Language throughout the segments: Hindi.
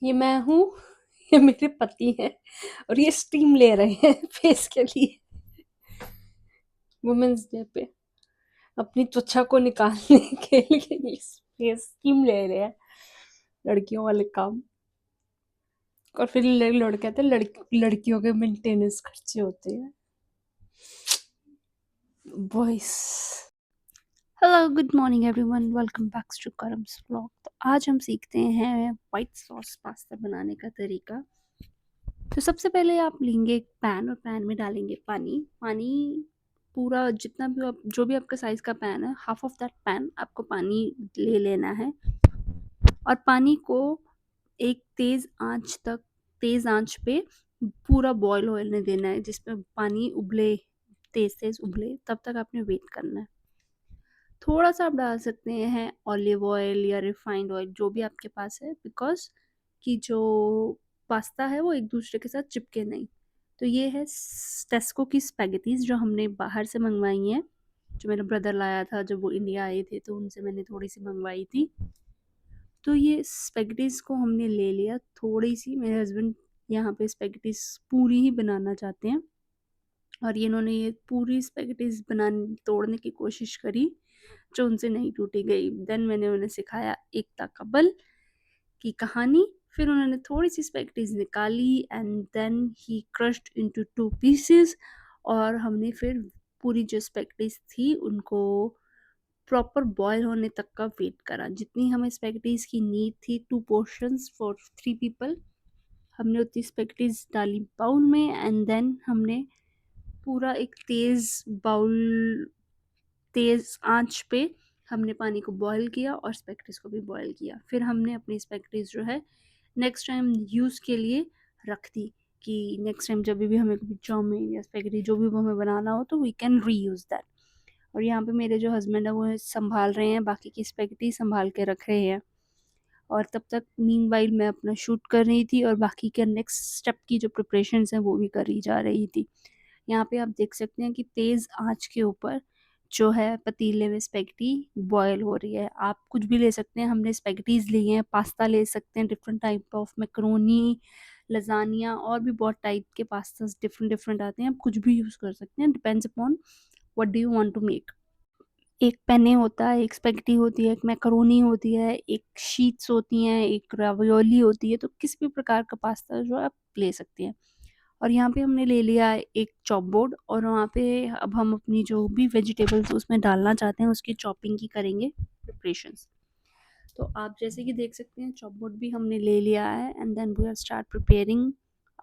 ये मैं हूँ, ये मेरे पति हैं और ये स्टीम ले रहे हैं फेस के लिए वुमेन्स डे पे अपनी त्वचा को निकालने के लिए ये फेस स्टीम ले रहे हैं लड़कियों वाले काम। और फिर लड़के कहते हैं लड़कियों के मेंटेनेंस खर्चे होते हैं। Boys. Hello good morning everyone, welcome back to Karam's vlog. तो आज हम सीखते हैं वाइट सॉस पास्ता बनाने का तरीका। तो सबसे पहले आप लेंगे एक पैन और पैन में डालेंगे पानी। पानी पूरा जितना भी आप जो भी आपका साइज़ का पैन है, हाफ ऑफ दैट पैन आपको पानी ले लेना है और पानी को एक तेज़ आंच पे पूरा बॉयल होने देना है, जिसमें पानी उबले, तेज़-तेज़ उबले, तब तक आपने वेट करना है। थोड़ा-सा आप डाल सकते हैं ऑलिव ऑयल या रिफाइंड ऑयल, जो भी आपके पास है, बिकॉज़ कि जो पास्ता है वो एक दूसरे के साथ चिपके नहीं। तो ये है टेस्को की स्पैगेटीज़ जो हमने बाहर से मंगवाई हैं, जो मेरा ब्रदर लाया था जब वो इंडिया आए थे, तो उनसे मैंने थोड़ी-सी मंगवाई थी। तो ये स्पैगेटीज़ को हमने ले लिया थोड़ी-सी, मेरे हस्बैंड यहाँ पे स्पैगेटीज़ पूरी ही बनाना चाहते हैं और इन्होंने ये पूरी स्पैगेटीज़ तोड़ने की कोशिश करी, जो उनसे नहीं टूटी गई। देन मैंने उन्हें सिखाया एकता का बल की कहानी। फिर उन्होंने थोड़ी-सी स्पैगेटीज़ निकाली and then he crushed into 2 pieces और हमने फिर पूरी जो स्पैगेटीज़ थी उनको प्रॉपर बॉयल होने तक का वेट करा। जितनी हमें स्पैगेटीज़ की नीड थी, 2 पोर्शंस फॉर 3 पीपल, हमने उतनी स्पैगेटीज़ डाली बाउल में एंड देन हमने पूरा एक तेज़ आँच पे हमने पानी को बॉयल किया और स्पैगेटीज़ को भी बॉयल किया। फिर हमने अपनी स्पैगेटीज़ जो है नेक्स्ट टाइम यूज़ के लिए रख दी कि नेक्स्ट टाइम जब भी हमें कभी चाउमीन या स्पैगेटी जो भी हमें बनाना हो तो वी कैन रीयूज़ दैट। और यहाँ पे मेरे जो हस्बैंड है वो संभाल रहे हैं, बाकी की स्पैगेटी संभाल के रख रहे हैं और तब तक मीनवाइल मैं अपना शूट कर रही थी और बाकी के नेक्स्ट स्टेप की जो प्रिपरेशंस हैं वो भी करी जा रही थी। यहाँ पे आप देख सकते हैं कि तेज़ आँच के ऊपर जो है पतीले में स्पैगेटी बॉयल हो रही है। आप कुछ भी ले सकते हैं, हमने स्पैगेटीज़ ली हैं, पास्ता ले सकते हैं, different type of macaroni, lasagna और भी बहुत टाइप के पास्तास डिफरेंट आते हैं। आप कुछ भी यूज़ कर सकते हैं, depends upon what do you want to make. एक पेने होता है, एक स्पैगेटी होती है, एक मैकरोनी होती है, एक शीट्स होती हैं, एक रावियोली होती है, तो किसी भी प्रकार का पास्ता जो है आप ले सकते हैं। और यहाँ पे हमने ले लिया है एक चॉप बोर्ड और वहाँ पे अब हम अपनी जो भी वेजिटेबल्स उसमें डालना चाहते हैं उसकी चॉपिंग की करेंगे प्रिपरेशंस। तो आप जैसे कि देख सकते हैं चॉप बोर्ड भी हमने ले लिया है and then we are start preparing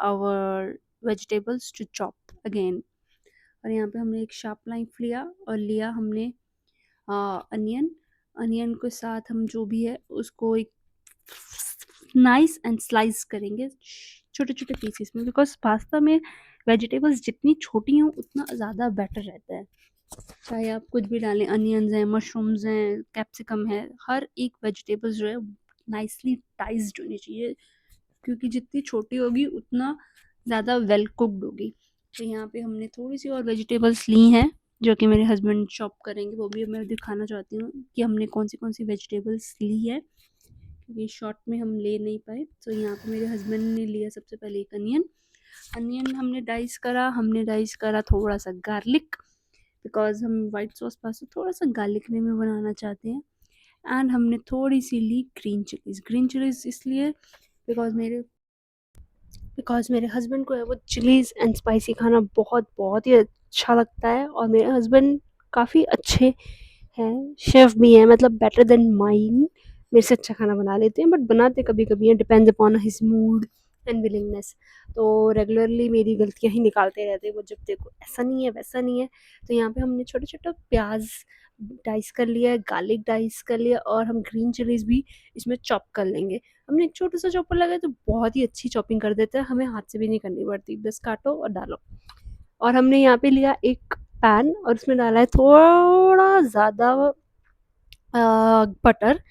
our vegetables to chop again. और यहाँ पे हमने एक शार्प नाइफ लिया और लिया हमने अनियन। अनियन के साथ हम जो भी है उसको एक नाइस एंड स्लाइस करेंगे छोटे छोटे पीसेस में, बिकॉज पास्ता में वेजिटेबल्स जितनी छोटी हों उतना ज़्यादा बेटर रहता है। चाहे आप कुछ भी डालें, अनियंस हैं, मशरूम्स हैं, कैप्सिकम है, हर एक वेजिटेबल्स जो है नाइसली डाइस्ड होनी चाहिए, क्योंकि जितनी छोटी होगी उतना ज़्यादा वेल कुक्ड होगी। तो यहाँ पे हमने थोड़ी सी और वेजिटेबल्स ली हैं जो कि मेरे हस्बैंड चॉप करेंगे, वो भी मैं दिखाना चाहती हूँ कि हमने कौन सी वेजिटेबल्स ली है, क्योंकि शॉर्ट में हम ले नहीं पाए। तो यहाँ पे मेरे हस्बैंड ने लिया सबसे पहले एक अनियन। अनियन हमने डाइस करा थोड़ा सा गार्लिक, बिकॉज हम वाइट सॉस पास्ता थोड़ा सा गार्लिक वे में बनाना चाहते हैं। एंड हमने थोड़ी सी ली ग्रीन चिलीज़ इसलिए बिकॉज मेरे हस्बैंड को है वो चिलीज़ एंड स्पाइसी खाना बहुत बहुत ही अच्छा लगता है और मेरे हस्बैंड काफ़ी अच्छे हैं, शेफ़ भी हैं, मतलब बेटर देन माइन, मेरे से अच्छा खाना बना लेते हैं, बट बनाते कभी-कभी हैं, depends upon his mood and willingness. तो रेगुलरली मेरी गलतियाँ ही निकालते रहते हैं वो, जब देखो ऐसा नहीं है, वैसा नहीं है। तो यहाँ पे हमने छोटा-छोटा प्याज़ डाइस कर लिया है, गार्लिक डाइस कर लिया और हम ग्रीन चिलीज़ भी इसमें चॉप कर लेंगे। हमने एक छोटा-सा चॉपर लगाया तो बहुत ही अच्छी चॉपिंग कर देता है, हमें हाथ से भी नहीं करनी पड़ती, बस काटो और डालो। और हमने यहाँ पे लिया एक पैन और उसमें डाला है थोड़ा ज़्यादा बटर,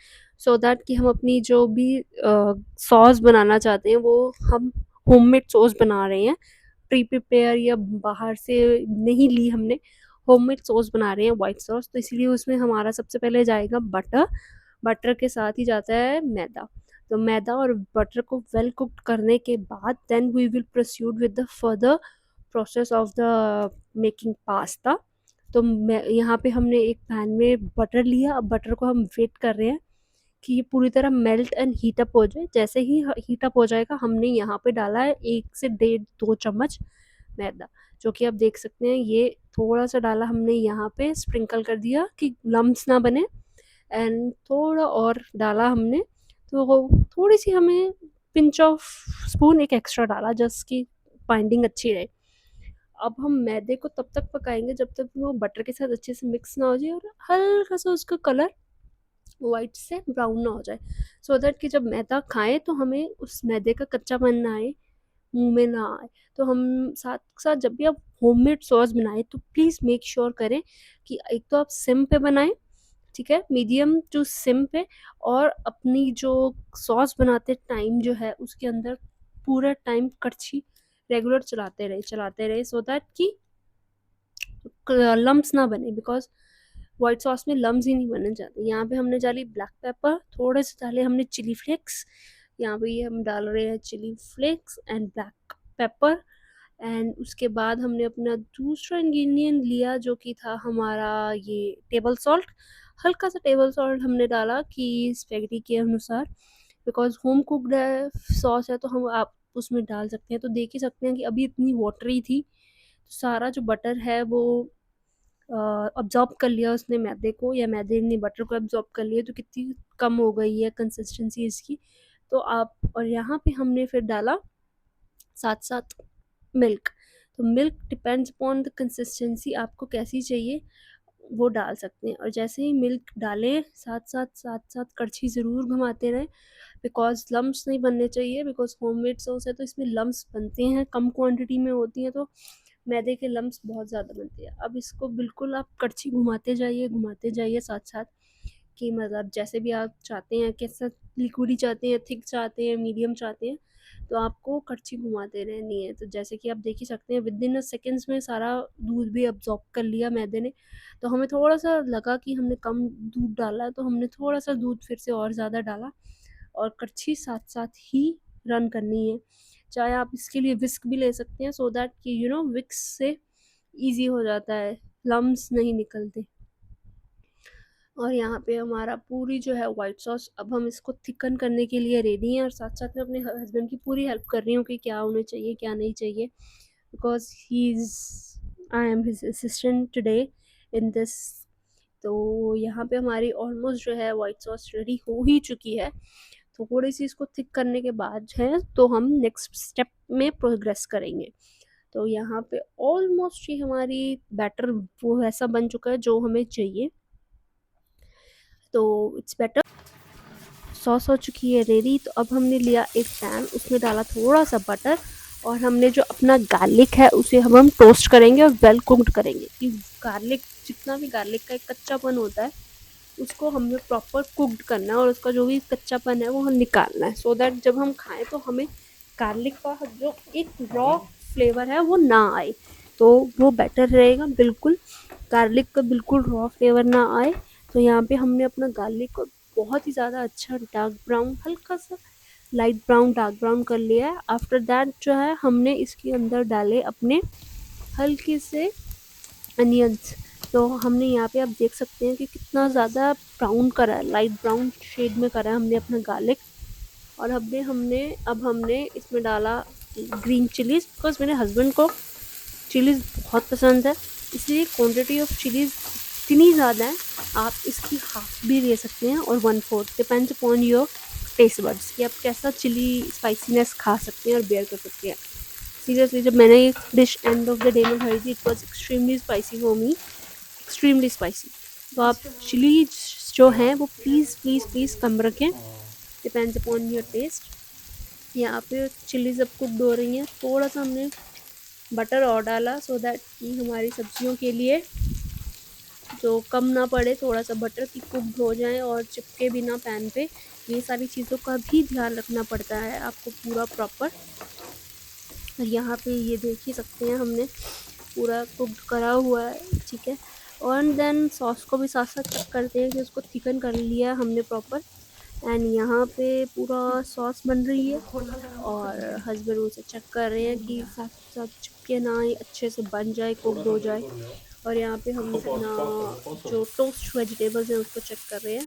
सो दैट कि हम अपनी जो भी सॉस बनाना चाहते हैं वो हम होममेड सॉस बना रहे हैं, प्री प्रिपेयर या बाहर से नहीं ली हमने, होममेड सॉस बना रहे हैं वाइट सॉस, तो इसीलिए उसमें हमारा सबसे पहले जाएगा बटर, बटर के साथ ही जाता है मैदा। तो मैदा और बटर को वेल कुक्ड करने के बाद then we will proceed with the further process of the making pasta. तो मैं यहाँ पे हमने एक पैन में बटर लिया, अब बटर को हम वेट कर रहे हैं कि ये पूरी तरह मेल्ट एंड हीट अप हो जाए। जैसे ही हीट अप हो जाएगा हमने यहाँ पे डाला है 1 से डेढ़ 2 चम्मच मैदा, जो कि आप देख सकते हैं ये थोड़ा सा डाला हमने यहाँ पे, स्प्रिंकल कर दिया कि लम्स ना बने, एंड थोड़ा और डाला हमने, तो थोड़ी सी हमें पिंच ऑफ स्पून एक एक्स्ट्रा डाला जस्ट कि बाइंडिंग अच्छी रहे। अब हम मैदे को तब तक पकाएंगे जब तक वो बटर के साथ अच्छे से मिक्स ना हो जाए और हल्का सा उसका कलर वाइट से ब्राउन ना हो जाए, सो दैट कि जब मैदा खाएं तो हमें उस मैदे का कच्चापन ना आए, मुंह में ना आए। तो हम साथ साथ जब भी आप होममेड सॉस बनाएं तो प्लीज़ मेक श्योर करें कि एक तो आप सिम पे बनाएं, ठीक है, मीडियम टू सिम पे, और अपनी जो सॉस बनाते टाइम जो है उसके अंदर पूरा टाइम कड़छी रेगुलर चलाते रहे सो दैट कि लम्स ना बने, बिकॉज वाइट सॉस में लम्स ही नहीं बनने चाहते। यहाँ पे हमने डाली ब्लैक पेपर, थोड़े से डाले हमने चिली फ्लेक्स, यहाँ पे ये हम डाल रहे हैं chilli flakes and black pepper, and उसके बाद हमने अपना दूसरा इंग्रेडिएंट लिया जो कि था हमारा ये टेबल सॉल्ट। हल्का सा टेबल सॉल्ट हमने डाला कि स्पेगेटी के अनुसार, बिकॉज होम कुकड सॉस है तो हम आप उसमें डाल सकते हैं। तो देख ही सकते हैं कि अभी इतनी वाटरी थी, तो सारा जो बटर है वो अब्जॉर्ब कर लिया उसने मैदे को, या मैदे ने बटर को अब्जॉर्ब कर लिया, तो कितनी कम हो गई है कंसिस्टेंसी इसकी। तो आप, और यहाँ पे हमने फिर डाला साथ साथ मिल्क। तो milk depends upon the consistency, आपको कैसी चाहिए वो डाल सकते हैं। और जैसे ही मिल्क डालें साथ साथ कड़छी ज़रूर घुमाते रहें, बिकॉज लम्स नहीं बनने चाहिए, बिकॉज होममेड सॉस है तो इसमें लम्स बनते हैं, कम क्वांटिटी में होती हैं तो मैदे के लम्स बहुत ज़्यादा बनते हैं। अब इसको बिल्कुल आप कड़छी घुमाते जाइए साथ साथ, कि मतलब जैसे भी आप चाहते हैं, कैसा लिक्विडी चाहते हैं, थिक चाहते हैं, मीडियम चाहते हैं, तो आपको कड़छी घुमाते रहनी है। तो जैसे कि आप देख ही सकते हैं विद इन अ सेकेंड्स में सारा दूध भी अब्जॉर्ब कर लिया मैदे ने। तो हमें थोड़ा सा लगा कि हमने कम दूध डाला है, तो हमने थोड़ा सा दूध फिर से और ज़्यादा डाला, और कड़छी साथ साथ ही रन करनी है। चाहे आप इसके लिए विस्क भी ले सकते हैं, सो दैट कि विक्स से ईजी हो जाता है, लम्स नहीं निकलते। और यहाँ पे हमारा पूरी जो है वाइट सॉस, अब हम इसको थिकन करने के लिए रेडी हैं, और साथ साथ में अपने हस्बैंड की पूरी हेल्प कर रही हूँ कि क्या होना चाहिए क्या नहीं चाहिए, because he is, I am his assistant today in this. तो यहाँ पे हमारी ऑलमोस्ट जो है वाइट सॉस रेडी हो ही चुकी है। तो थोड़ी सी इसको थिक करने के बाद है तो हम नेक्स्ट स्टेप में प्रोग्रेस करेंगे। तो यहाँ पे ऑलमोस्ट ही हमारी बैटर वो ऐसा बन चुका है जो हमें चाहिए। तो इट्स बेटर, सॉस हो चुकी है रेडी। तो अब हमने लिया एक पैन, उसमें डाला थोड़ा सा बटर, और हमने जो अपना गार्लिक है उसे हम टोस्ट करेंगे और वेल कुक्ड करेंगे, कि गार्लिक, जितना भी गार्लिक का एक कच्चापन होता है उसको हमें प्रॉपर कुक्ड करना है, और उसका जो भी कच्चापन है वो हम निकालना है, सो दैट जब हम खाएं तो हमें गार्लिक का जो एक रॉ फ्लेवर है वो ना आए, तो वो बेटर रहेगा। बिल्कुल गार्लिक का बिल्कुल रॉ फ्लेवर ना आए। तो यहाँ पे हमने अपना गार्लिक को बहुत ही ज़्यादा अच्छा डार्क ब्राउन, हल्का सा लाइट ब्राउन डार्क ब्राउन कर लिया है। आफ्टर दैट जो है हमने इसके अंदर डाले अपने हल्के से अनियंस। तो हमने यहाँ पे आप देख सकते हैं कि कितना ज़्यादा ब्राउन करा है, लाइट ब्राउन शेड में करा है हमने अपना गार्लिक। और अब हमने इसमें डाला ग्रीन चिलीज़, बिकॉज मेरे हस्बैंड को चिलीज़ बहुत पसंद है, इसलिए क्वांटिटी ऑफ चिलीज़ इतनी ज़्यादा है, आप इसकी हाफ भी ले सकते हैं और 1/4, depends upon your taste buds कि आप कैसा चिली स्पाइसीनेस खा सकते हैं और बेयर कर सकते हैं। सीरियसली जब मैंने ये dish end of the day में खाई थी, it was extremely spicy for me, extremely spicy. तो आप चिली जो हैं वो प्लीज़ प्लीज़ प्लीज़ कम रखें, डिपेंड्स अपॉन योर टेस्ट। यहाँ पे चिलीज अब कुकड हो रही हैं, थोड़ा सा हमने बटर और डाला सो दैट कि हमारी सब्जियों के लिए जो कम ना पड़े, थोड़ा सा बटर की कुकड हो जाए और चिपके भी ना पैन पे। ये सारी चीज़ों का भी ध्यान रखना पड़ता है आपको पूरा प्रॉपर। और यहाँ पे ये देख ही सकते हैं हमने पूरा कुकड करा हुआ है, ठीक है। और देन सॉस को भी साथ साथ चेक करते हैं कि उसको थिकन कर लिया हमने प्रॉपर। एंड यहाँ पे पूरा सॉस बन रही है और हस्बैंड उसे चेक कर रहे हैं कि साथ साथ चिपके ना आए, अच्छे से बन जाए, कुक हो जाए। और यहाँ पे हम अपना जो टोस्ट वेजिटेबल्स हैं उसको चेक कर रहे हैं।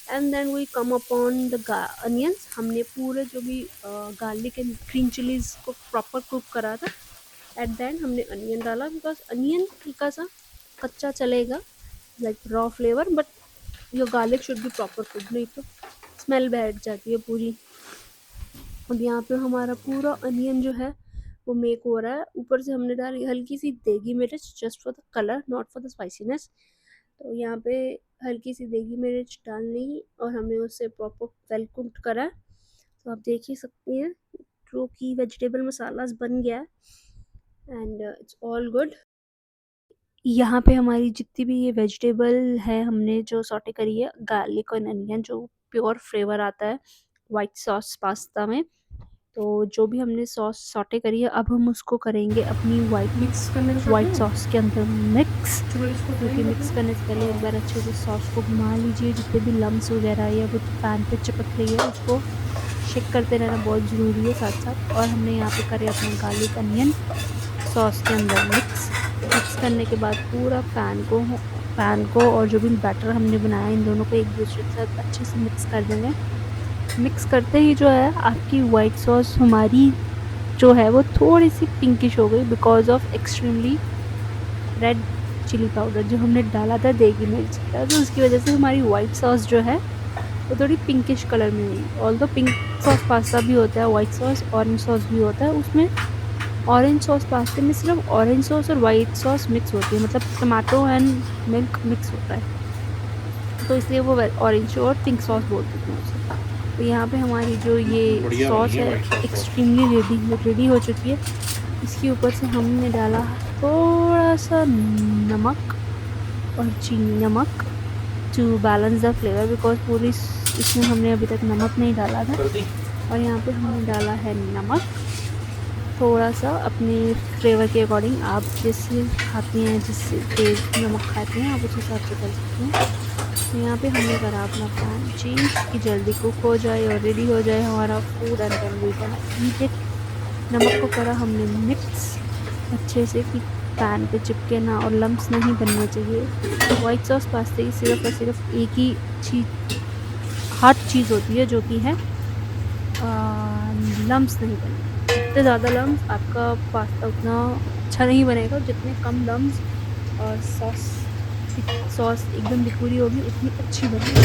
And then we come upon the onions. हमने पूरे जो भी गार्लिक एंड ग्रीन चिलीज को प्रॉपर कुक करा था। एट देन हमने अनियन डाला, बिकॉज अनियन हल्का सा कच्चा चलेगा, like raw flavour, but your garlic should be proper cook, नहीं तो स्मेल बैठ जाती है पूरी। अब यहाँ पे हमारा पूरा अनियन जो है वो मेक हो रहा है। ऊपर से हमने डाली हल्की सी देगी मिर्च, just for the colour, not for the spiciness. तो यहाँ पे हल्की सी देगी मिर्च डालनी और हमने उसे प्रॉपर वेल कुक्ड करा है। तो आप देख ही सकते हैं जो कि वेजिटेबल मसालास बन गया है एंड इट्स ऑल गुड। यहाँ पे हमारी जितनी भी ये वेजिटेबल है हमने जो सॉटे करी है, गार्लिक और अनियन, जो प्योर फ्लेवर आता है वाइट सॉस पास्ता में। तो जो भी हमने सॉस सॉटे करी है, अब हम उसको करेंगे अपनी वाइट सॉस के अंदर मिक्स। क्योंकि मिक्स करने से पहले एक बार अच्छे से सॉस को घुमा लीजिए, जितने भी लम्स वगैरह या कुछ पैन पे चिपक रही है उसको शेक करते रहना बहुत ज़रूरी है साथ साथ। और हमने यहाँ पे करे अपने गार्लिक अनियन सॉस के अंदर मिक्स करने के बाद पूरा पैन को और जो भी बैटर हमने बनाया इन दोनों को एक दूसरे के साथ अच्छे से मिक्स कर देंगे। मिक्स करते ही जो है आपकी वाइट सॉस हमारी जो है वो थोड़ी सी पिंकिश हो गई, because of extremely red chilli powder जो हमने डाला था देगी मिर्च का। तो उसकी वजह से हमारी वाइट सॉस जो है वो थोड़ी पिंकिश कलर में हुई। ऑल्दो पिंक सॉस पास्ता भी होता है, वाइट सॉस ऑरेंज सॉस भी होता है, उसमें ऑरेंज सॉस पास्ते में सिर्फ ऑरेंज सॉस और वाइट सॉस मिक्स होती है, मतलब टमाटो एंड मिल्क मिक्स होता है, तो इसलिए वो ऑरेंज और पिंक सॉस बोलते हैं उसे। तो यहाँ पे हमारी जो ये सॉस है एक्सट्रीमली रेडी हो चुकी है। इसके ऊपर से हमने डाला थोड़ा सा नमक और चीनी, नमक to balance the flavour, because पूरी इसमें हमने अभी तक नमक नहीं डाला था। और यहाँ पे हमने डाला है नमक थोड़ा सा अपने फ्लेवर के अकॉर्डिंग, आप जैसे खाती हैं, जिससे तेज नमक खाते हैं आप उस हिसाब से कर सकते हैं। तो यहाँ पे हमने करा अपना पैन चेंज कि जल्दी कुक हो जाए और रेडी हो जाए हमारा food and then we can eat it. नमक को करा हमने मिक्स अच्छे से कि पैन पे चिपके ना और लम्स नहीं बनने चाहिए। वाइट सॉस पास्ते की सिर्फ और सिर्फ एक ही चीज़ हार्ड चीज़ होती है, जो कि है लम्स नहीं बनने। जितने ज़्यादा लम्स आपका पास्ता उतना अच्छा नहीं बनेगा, जितने कम लम्स और सॉस एकदम लिक्विडी होगी उतनी अच्छी बनेगी।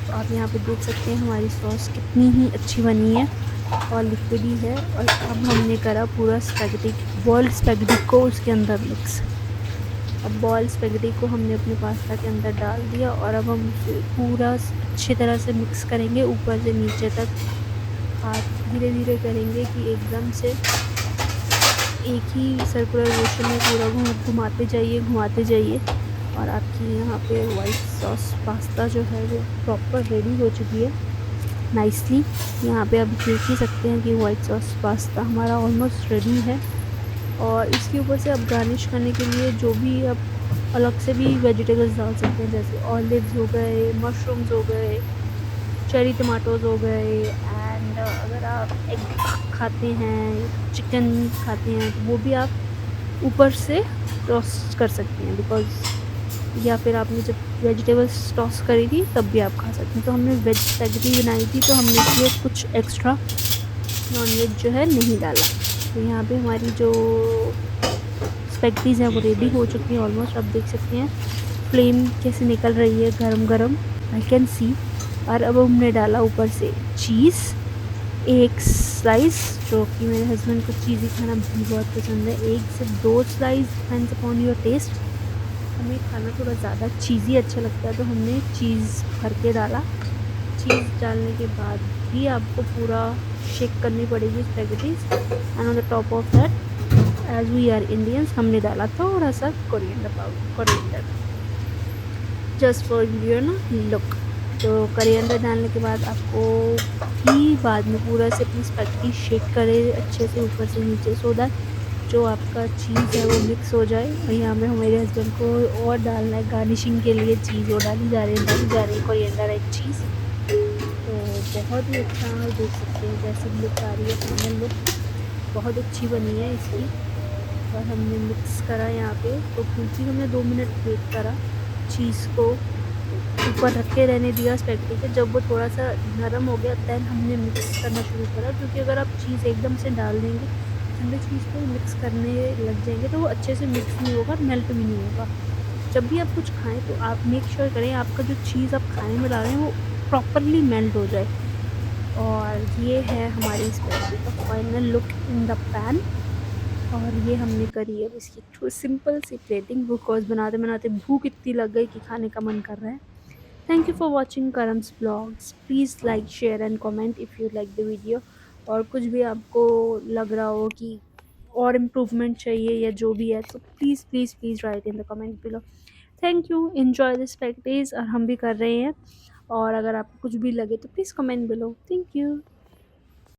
तो आप यहाँ पे देख सकते हैं हमारी सॉस कितनी ही अच्छी बनी है और लिक्विडी है। और अब हमने करा पूरा स्पैगेटी, बॉइल्ड स्पैगेटी को उसके अंदर मिक्स। अब बॉइल्ड स्पैगेटी को हमने अपने पास्ता के अंदर डाल दिया और अब हम पूरा अच्छी तरह से मिक्स करेंगे ऊपर से नीचे तक। हाथ धीरे धीरे करेंगे कि एकदम से एक ही सर्कुलर मोशन में पूरा घुमाते जाइए। और आपकी यहाँ पे वाइट सॉस पास्ता जो है वो प्रॉपर रेडी हो चुकी है नाइसली। यहाँ पे आप देख ही सकते हैं कि वाइट सॉस पास्ता हमारा ऑलमोस्ट रेडी है। और इसके ऊपर से आप गार्निश करने के लिए जो भी आप अलग से भी वेजिटेबल्स डाल सकते हैं, जैसे ऑलिव्स हो गए, मशरूम्स हो गए, चेरी टमाटोज़ हो गए। एंड अगर आप एग खाते हैं, चिकन खाते हैं, तो वो भी आप ऊपर से टॉस कर सकते हैं, बिकॉज़ या फिर आपने जब वेजिटेबल्स टॉस करी थी तब भी आप खा सकते हैं। तो हमने वेज स्पैगेटी बनाई थी तो हमने इसलिए कुछ एक्स्ट्रा नॉन-वेज जो है नहीं डाला। तो यहाँ पे हमारी जो स्पैगेटीज़ हैं वो रेडी हो चुकी हैं ऑलमोस्ट। आप देख सकते हैं फ्लेम कैसे निकल रही है गरम-गरम, आई कैन सी। और अब हमने डाला ऊपर से चीज़, एक स्लाइस, जो कि मेरे हस्बैंड को चीज़ी खाना भी बहुत पसंद है। 1 से 2 slice, depends upon your taste. हमें खाना थोड़ा ज़्यादा चीज़ी अच्छा लगता है तो हमने चीज़ भर के डाला। चीज़ डालने के बाद भी आपको पूरा शेक करनी पड़ेगी spaghettis. And on the top of that, as we are Indians, हमने डाला थोड़ा सा coriander just for your look. तो कोरिएंडर डालने के बाद आपको भी बाद में पूरा से अपनी स्पैगेटी शेक करें अच्छे से ऊपर से नीचे, सो दैट जो आपका चीज़ है वो मिक्स हो जाए। और यहाँ पे हमारे हस्बैंड को और डालना है गार्निशिंग के लिए चीज़, और डाली जा रही है कोरिएंडर एक चीज़। तो बहुत ही अच्छा देख सकते हैं कैसी लुक आ रही है, फाइनल लुक बहुत अच्छी बनी है इसकी। और हमने मिक्स करा यहाँ पे, तो क्योंकि हमने 2 मिनट वेट करा, चीज़ को ऊपर रख के रहने दिया स्पैगेटी के, जब वो थोड़ा-सा नरम हो गया देन हमने मिक्स करना शुरू करा, क्योंकि अगर आप चीज़ एकदम से डाल देंगे, ठंडे चीज़ को मिक्स करने लग जाएँगे तो वो अच्छे से मिक्स नहीं होगा, मेल्ट भी नहीं होगा। जब भी आप कुछ खाएँ तो आप मेक श्योर करें आपका जो चीज़ आप खाने में डाल रहे हैं वो प्रॉपरली मेल्ट हो जाए। और ये है हमारी स्पैगेटी का final look in the pan. और ये हमने करी है अब इसकी सिंपल सी प्लेटिंग, बिकॉज़ बनाते-बनाते भूख इतनी लग गई कि खाने का मन कर रहा है। Thank you for watching Karam's vlogs. Please like, share and comment if you like the video. और कुछ भी आपको लग रहा हो कि और इम्प्रूवमेंट चाहिए या जो भी है, तो please please please write in the comment below. Thank you, enjoy this practice, और हम भी कर रहे हैं। और अगर आपको कुछ भी लगे तो please comment below. Thank you.